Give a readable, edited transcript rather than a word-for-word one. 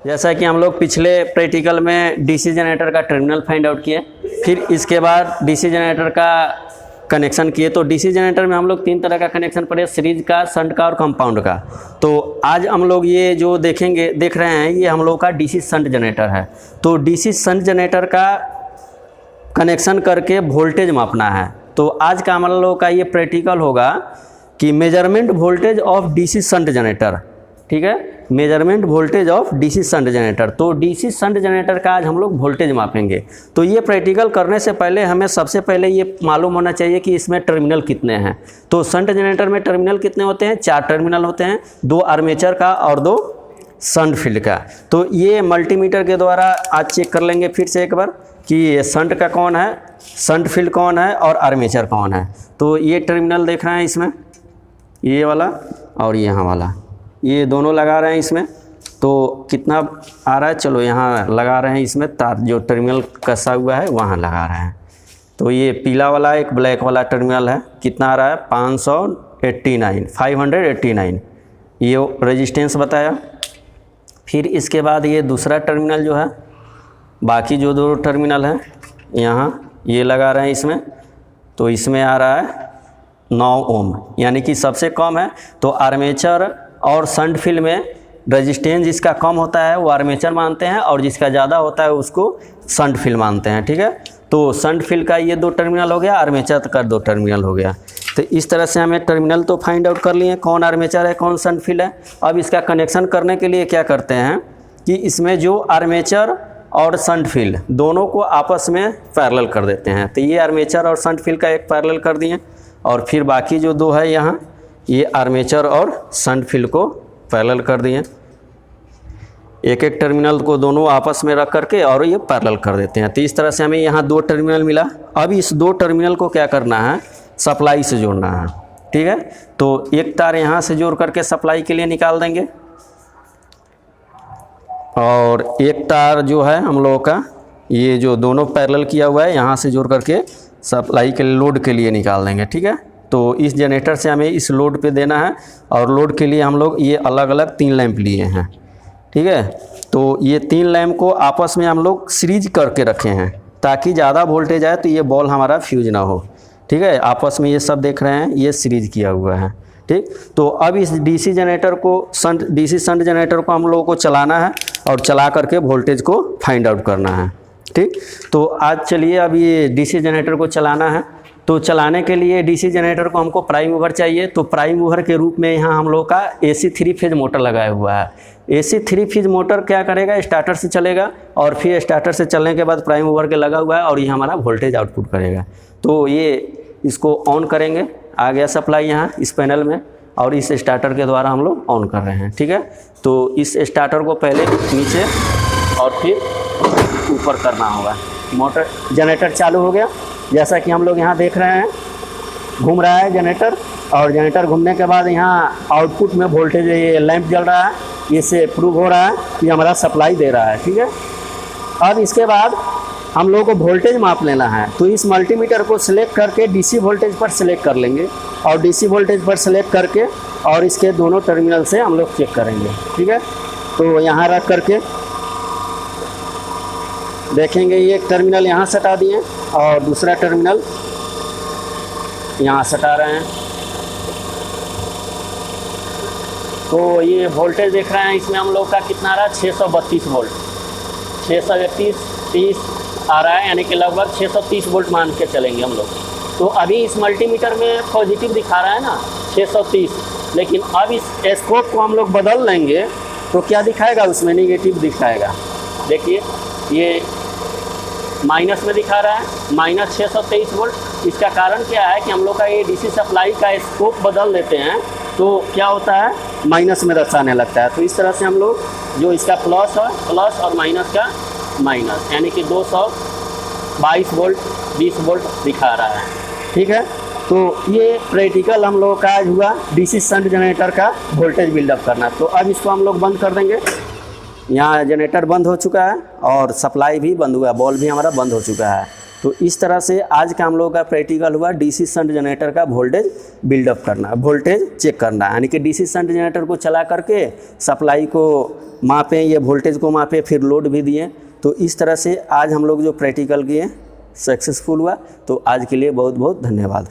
जैसा कि हम लोग पिछले प्रैक्टिकल में डीसी जनरेटर का टर्मिनल फाइंड आउट किए, फिर इसके बाद डीसी जनरेटर का कनेक्शन किए। तो डीसी जनरेटर में हम लोग 3 तरह का कनेक्शन पढ़े, सीरीज का, शंट का और कंपाउंड का। तो आज हम लोग ये जो देख रहे हैं ये हम लोग का डीसी शंट जनरेटर है। तो डीसी शंट जनरेटर का कनेक्शन करके वोल्टेज मापना है। तो आज का हम लोग का ये प्रैक्टिकल होगा कि measurement voltage of DC shunt generator, ठीक है, measurement voltage of DC shunt generator. तो डीसी शंट जनरेटर का आज हम लोग वोल्टेज मापेंगे। तो ये प्रैक्टिकल करने से पहले हमें सबसे पहले ये मालूम होना चाहिए कि इसमें टर्मिनल कितने हैं। तो शंट जनरेटर में टर्मिनल कितने होते हैं? 4 टर्मिनल होते हैं, 2 आर्मेचर का और 2 शंट फील्ड का। तो ये मल्टीमीटर के द्वारा आज चेक कर लेंगे फिर से एक बार कि ये शंट का कौन है, शंट फील्ड कौन है और आर्मेचर कौन है। तो ये टर्मिनल देख रहे हैं इसमें, ये वाला और यहाँ वाला, ये दोनों लगा रहे हैं इसमें। तो कितना आ रहा है, चलो यहाँ लगा रहे हैं इसमें तार, जो टर्मिनल कसा हुआ है वहाँ लगा रहे हैं। तो ये पीला वाला एक ब्लैक वाला टर्मिनल है, कितना आ रहा है? 589 ये रेजिस्टेंस बताया। फिर इसके बाद ये दूसरा टर्मिनल जो है, बाकी जो 2 टर्मिनल हैं यहाँ ये लगा रहे हैं इसमें। तो इसमें आ रहा है 9 ओम, यानी कि सबसे कम है। तो आर्मेचर और शंट फील्ड में रेजिस्टेंस जिसका कम होता है वो आर्मेचर मानते हैं और जिसका ज़्यादा होता है उसको शंट फील्ड मानते हैं, ठीक है। तो शंट फील्ड का ये 2 टर्मिनल हो गया, आर्मेचर का 2 टर्मिनल हो गया। तो इस तरह से हमें टर्मिनल तो फाइंड आउट कर लिए, कौन आर्मेचर है कौन शंट फील्ड है। अब इसका कनेक्शन करने के लिए क्या करते हैं कि इसमें जो आर्मेचर और शंट फील्ड दोनों को आपस में पैरेलल कर देते हैं। तो ये आर्मेचर और शंट फील्ड का एक पैरेलल कर दिए और फिर बाकी जो 2 है यहाँ ये आर्मेचर और शंट फील्ड को पैरेलल कर दिए। एक टर्मिनल को दोनों आपस में रख करके और ये पैरेलल कर देते हैं। तो इस तरह से हमें यहाँ 2 टर्मिनल मिला। अब इस 2 टर्मिनल को क्या करना है? सप्लाई से जोड़ना है, ठीक है। तो एक तार यहाँ से जोड़ करके सप्लाई के लिए निकाल देंगे और एक तार जो है हम लोगों का ये जो दोनों पैरेलल किया हुआ है यहाँ से जोड़ करके सप्लाई के लोड के लिए निकाल देंगे, ठीक है। तो इस जनरेटर से हमें इस लोड पे देना है और लोड के लिए हम लोग ये अलग अलग 3 लैंप लिए हैं, ठीक है। तो ये 3 लैंप को आपस में हम लोग सीरीज करके रखे हैं ताकि ज़्यादा वोल्टेज आए तो ये बॉल हमारा फ्यूज ना हो, ठीक है। आपस में ये सब देख रहे हैं, ये सीरीज किया हुआ है, ठीक। तो अब इस डीसी जनरेटर को डीसी शंट जनरेटर को हम लोगों को चलाना है और चला करके वोल्टेज को फाइंड आउट करना है, ठीक। तो आज चलिए अब ये डीसी जनरेटर को चलाना है। तो चलाने के लिए डीसी जनरेटर को हमको प्राइम मूवर चाहिए। तो प्राइम मूवर के रूप में यहाँ हम लोग का AC 3 फेज मोटर लगाया हुआ है। AC 3 फेज मोटर क्या करेगा? स्टार्टर से चलेगा और फिर स्टार्टर से चलने के बाद प्राइम मूवर के लगा हुआ है और ये हमारा वोल्टेज आउटपुट करेगा। तो ये इसको ऑन करेंगे, आ गया सप्लाई यहाँ इस पैनल में और इस स्टार्टर के द्वारा हम लोग ऑन कर रहे हैं, ठीक है। तो इस स्टार्टर को पहले नीचे और फिर ऊपर करना होगा। मोटर जनरेटर चालू हो गया, जैसा कि हम लोग यहाँ देख रहे हैं, घूम रहा है जनरेटर और जनरेटर घूमने के बाद यहाँ आउटपुट में वोल्टेज ये लैंप जल रहा है, इससे प्रूव हो रहा है कि हमारा सप्लाई दे रहा है, ठीक है। अब इसके बाद हम लोगों को वोल्टेज माप लेना है। तो इस मल्टीमीटर को सिलेक्ट करके डीसी वोल्टेज पर सिलेक्ट कर लेंगे और डीसी वोल्टेज पर सिलेक्ट करके और इसके दोनों टर्मिनल से हम लोग चेक करेंगे, ठीक है। तो यहाँ रख करके देखेंगे, ये एक टर्मिनल यहाँ सटा दिए और दूसरा टर्मिनल यहाँ सटा रहे हैं। तो ये वोल्टेज देख रहे हैं, इसमें हम लोग का कितना आ रहा है? 632 वोल्ट, 631 आ रहा है, यानी कि लगभग 630 वोल्ट मान के चलेंगे हम लोग। तो अभी इस मल्टीमीटर में पॉजिटिव दिखा रहा है ना 630, लेकिन अब इस स्कोप को हम लोग बदल लेंगे तो क्या दिखाएगा? उसमें नेगेटिव दिखाएगा। देखिए ये माइनस में दिखा रहा है, माइनस 623 वोल्ट। इसका कारण क्या है कि हम लोग का ये डीसी सप्लाई का स्कोप बदल देते हैं तो क्या होता है? माइनस में दर्शाने लगता है। तो इस तरह से हम लोग जो इसका प्लस है प्लस और माइनस का माइनस, यानी कि 222 वोल्ट 20 वोल्ट दिखा रहा है, ठीक है। तो ये प्रैक्टिकल हम लोग का आज हुआ डीसी शंट जनरेटर का वोल्टेज बिल्डअप करना। तो अब इसको हम लोग बंद कर देंगे। यहाँ जनरेटर बंद हो चुका है और सप्लाई भी बंद हुआ है, बॉल भी हमारा बंद हो चुका है। तो इस तरह से आज का हम लोगों का प्रैक्टिकल हुआ डीसी शंट जनरेटर का वोल्टेज बिल्डअप करना, वोल्टेज चेक करना, यानी कि डीसी शंट जनरेटर को चला करके सप्लाई को मापें, ये वोल्टेज को मापें, फिर लोड भी दिए। तो इस तरह से आज हम लोग जो प्रैक्टिकल किए सक्सेसफुल हुआ। तो आज के लिए बहुत बहुत धन्यवाद।